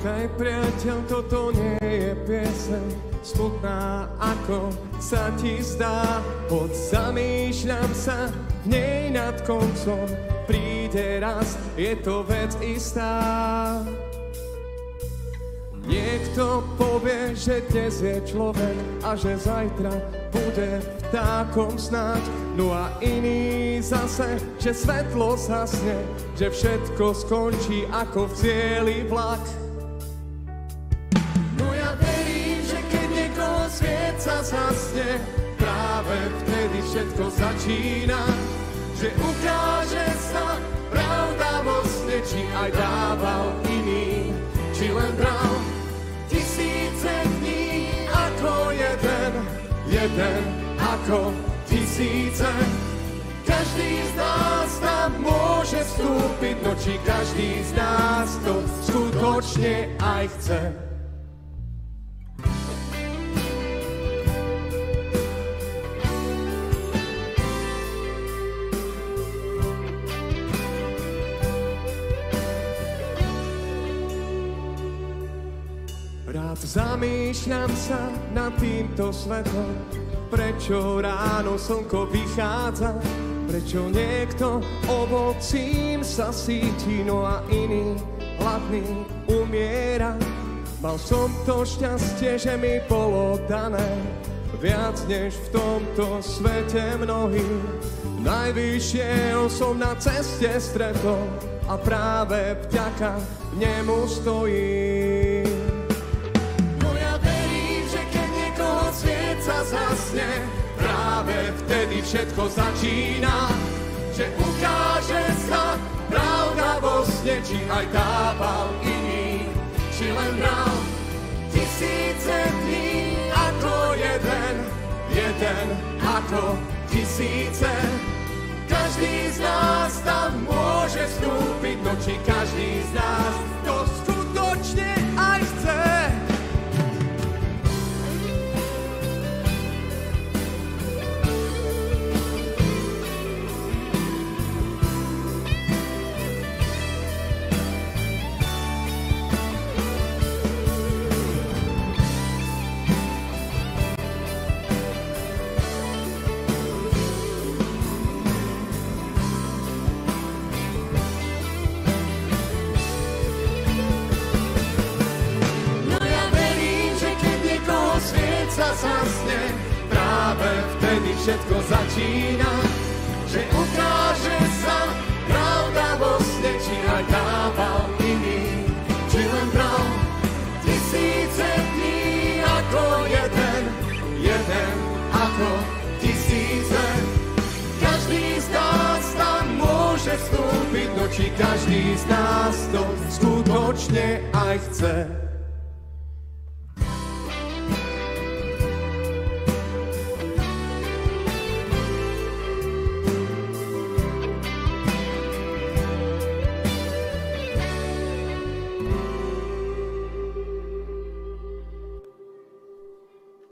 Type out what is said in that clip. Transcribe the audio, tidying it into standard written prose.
Počkaj, priateľ, toto nie je pieseň smutná, ako sa ti zdá. Poď, zamýšľam sa v nej nad koncom, príde raz, je to vec istá. Niekto povie, že dnes je človek a že zajtra bude vtákom snáď. No a iný zase, že svetlo zhasne, že všetko skončí ako v cieli vlak. No ja verím, že keď niekoho sviet sa zhasne, práve vtedy všetko začína. Že ukáže sa pravda vo sne, či aj dával iný, či len bral. Tisíce dní ako jeden, jeden ako tisíce. Každý z nás tam môže vstúpiť, no či každý z nás to skutočne aj chce. Rád zamýšľam sa nad týmto svetom, prečo ráno slnko vychádza, prečo niekto ovocím sa síti, no a iný hladný umiera. Mal som to šťastie, že mi bolo dané viac než v tomto svete mnohým. Najvyššieho som na ceste stretol a práve vďaka nemu stojím. Sa zhasne, práve vtedy všetko začína. Že ukáže sa pravda vo sne, či aj dával iný, či len bral. Tisíce dní ako jeden, jeden ako tisíce. Každý z nás tam môže vstúpiť, no či každý z nás to skutočne aj chce. Zhasne, práve vtedy všetko začína. Že ukáže sa pravda vo sne, či aj dával iný, či len bral. Tisíce dní ako jeden, jeden ako tisíce. Každý z nás tam môže vstúpiť, no či každý z nás to skutočne aj chce.